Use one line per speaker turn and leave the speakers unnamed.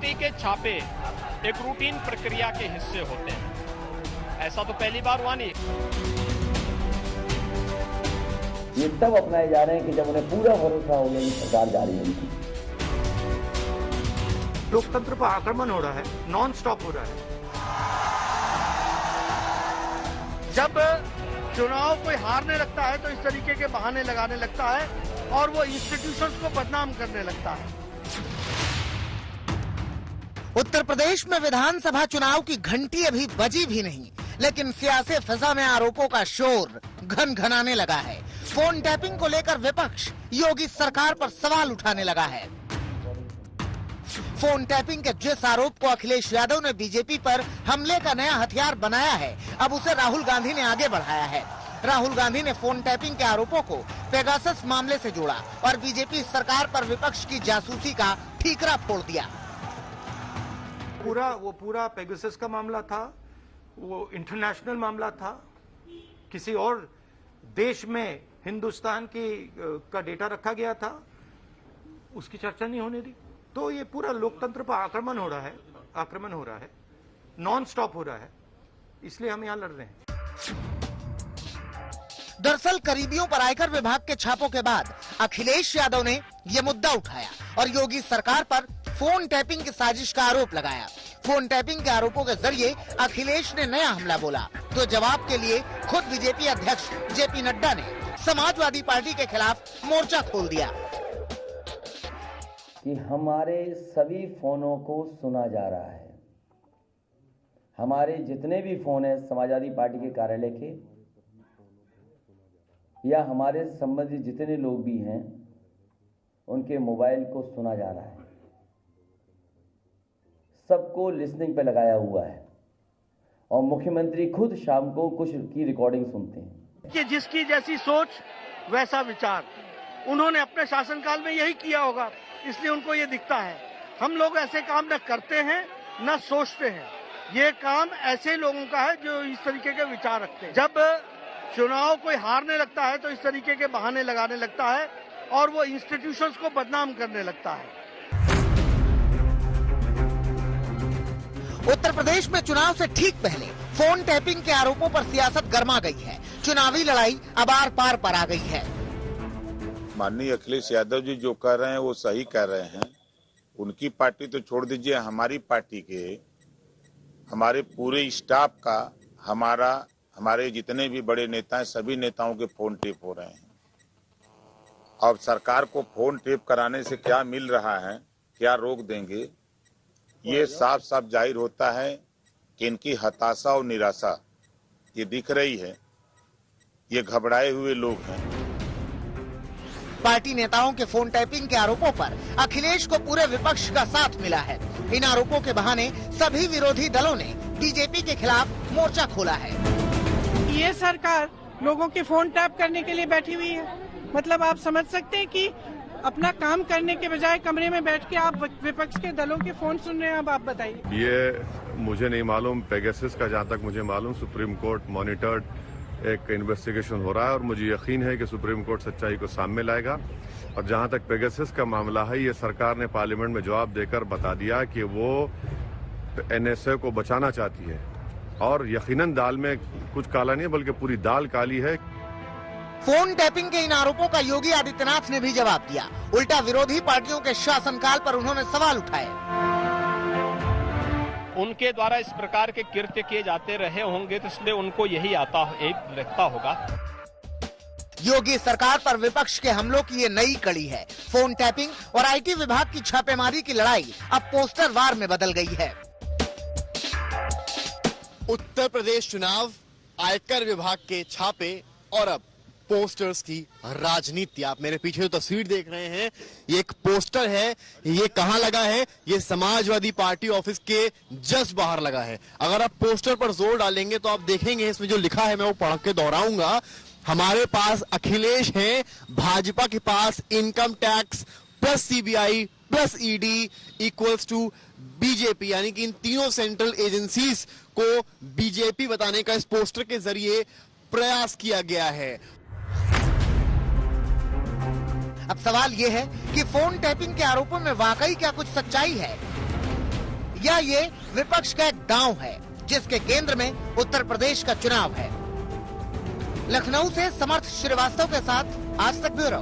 BJP के छापे एक रूटीन प्रक्रिया के हिस्से होते हैं। ऐसा तो पहली बार हुआ नहीं।
ये तब अपनाए जा रहे हैं कि जब उन्हें पूरा भरोसा हो गया कि सरकार जा रही है।
लोकतंत्र पर आक्रमण हो रहा है, नॉन स्टॉप हो रहा है।
जब चुनाव कोई हारने लगता है तो इस तरीके के बहाने लगाने लगता है और वो इंस्टीट्यूशंस को बदनाम करने लगता है।
उत्तर प्रदेश में विधानसभा चुनाव की घंटी अभी बजी भी नहीं, लेकिन सियासी फिजा में आरोपों का शोर घनघनाने लगा है। फोन टैपिंग को लेकर विपक्ष योगी सरकार पर सवाल उठाने लगा है। फोन टैपिंग के जिस आरोप को अखिलेश यादव ने बीजेपी पर हमले का नया हथियार बनाया है, अब उसे राहुल गांधी ने आगे बढ़ाया है। राहुल गांधी ने फोन टैपिंग के आरोपों को पेगासस मामले से जोड़ा और बीजेपी सरकार पर विपक्ष की जासूसी का ठीकरा फोड़ दिया।
पूरा पेगासस का मामला था, वो इंटरनेशनल मामला था। किसी और देश में हिंदुस्तान का डेटा रखा गया था, उसकी चर्चा नहीं होने दी। तो ये पूरा लोकतंत्र पर आक्रमण हो रहा है, नॉन स्टॉप हो रहा है, इसलिए हम यहाँ लड़ रहे हैं।
दरअसल करीबियों पर आयकर विभाग के छापों के बाद अखिलेश यादव ने ये मुद्दा उठाया और योगी सरकार पर फोन टैपिंग की साजिश का आरोप लगाया। फोन टैपिंग के आरोपों के जरिए अखिलेश ने नया हमला बोला, तो जवाब के लिए खुद बीजेपी अध्यक्ष जेपी नड्डा ने समाजवादी पार्टी के खिलाफ मोर्चा खोल दिया
कि हमारे सभी फोनों को सुना जा रहा है। हमारे जितने भी फोन हैं समाजवादी पार्टी के कार्यालय के या हमारे संबंधित जितने लोग भी हैं, उनके मोबाइल को सुना जा रहा है। सबको लिसनिंग पे लगाया हुआ है और मुख्यमंत्री खुद शाम को कुछ की रिकॉर्डिंग सुनते हैं
कि जिसकी जैसी सोच वैसा विचार, उन्होंने अपने शासनकाल में यही किया होगा, इसलिए उनको ये दिखता है। हम लोग ऐसे काम न करते हैं न सोचते हैं। ये काम ऐसे लोगों का है जो इस तरीके के विचार रखते हैं। जब चुनाव कोई हारने लगता है तो इस तरीके के बहाने लगाने लगता है और वो इंस्टीट्यूशंस को बदनाम करने लगता है।
उत्तर प्रदेश में चुनाव से ठीक पहले फोन टैपिंग के आरोपों पर सियासत गर्मा गई है। चुनावी लड़ाई अब आर पार पर आ गई है।
माननीय अखिलेश यादव जी जो कर रहे हैं वो सही कर रहे हैं। उनकी पार्टी तो छोड़ दीजिए, हमारी पार्टी के हमारे पूरे स्टाफ का हमारे जितने भी बड़े नेता हैं, सभी नेताओं के फोन टेप हो रहे हैं। अब सरकार को फोन टेप कराने से क्या मिल रहा है, क्या रोक देंगे, ये साफ साफ जाहिर होता है कि इनकी हताशा और निराशा ये दिख रही है। ये घबराए हुए लोग हैं।
पार्टी नेताओं के फोन टैपिंग के आरोपों पर अखिलेश को पूरे विपक्ष का साथ मिला है। इन आरोपों के बहाने सभी विरोधी दलों ने बीजेपी के खिलाफ मोर्चा खोला है।
ये सरकार लोगों के फोन टैप करने के लिए बैठी हुई है। मतलब आप समझ सकते हैं कि अपना काम करने के बजाय कमरे में बैठ के आप विपक्ष के दलों के फोन सुन रहे हैं। अब आप बताइए।
ये मुझे नहीं मालूम, पेगासस का जहाँ तक मुझे मालूम सुप्रीम कोर्ट मॉनिटर्ड एक इन्वेस्टिगेशन हो रहा है और मुझे यकीन है कि सुप्रीम कोर्ट सच्चाई को सामने लाएगा। और जहां तक पेगासस का मामला है, ये सरकार ने पार्लियामेंट में जवाब देकर बता दिया कि वो एनएसए को बचाना चाहती है और यकीनन दाल में कुछ काला नहीं बल्कि पूरी दाल काली है।
फोन टैपिंग के इन आरोपों का योगी आदित्यनाथ ने भी जवाब दिया। उल्टा विरोधी पार्टियों के शासनकाल पर उन्होंने सवाल उठाए।
उनके द्वारा इस प्रकार के कृत्य किए जाते रहे होंगे तो इसलिए उनको यही लगता होगा।
योगी सरकार पर विपक्ष के हमलों की ये नई कड़ी है। फोन टैपिंग और आईटी विभाग की छापेमारी की लड़ाई अब पोस्टर वार में बदल गई है।
उत्तर प्रदेश चुनाव, आयकर विभाग के छापे और अब पोस्टर्स की राजनीति। आप मेरे पीछे जो तस्वीर देख रहे हैं, ये एक पोस्टर है। ये कहां लगा है? ये समाजवादी पार्टी ऑफिस के जस्ट बाहर लगा है। अगर आप पोस्टर पर जोर डालेंगे तो आप देखेंगे इसमें जो लिखा है मैं वो पढ़ के दोहराऊंगा। हमारे पास अखिलेश है, भाजपा के पास income tax plus CBI plus ED equals to BJP, यानी कि इन तीनों सेंट्रल एजेंसीज को बीजेपी बताने का इस पोस्टर के जरिए प्रयास किया गया है।
अब सवाल ये है कि फोन टैपिंग के आरोपों में वाकई क्या कुछ सच्चाई है? या ये विपक्ष का एक दांव है जिसके केंद्र में उत्तर प्रदेश का चुनाव है। लखनऊ से समर्थ श्रीवास्तव के साथ आज तक ब्यूरो।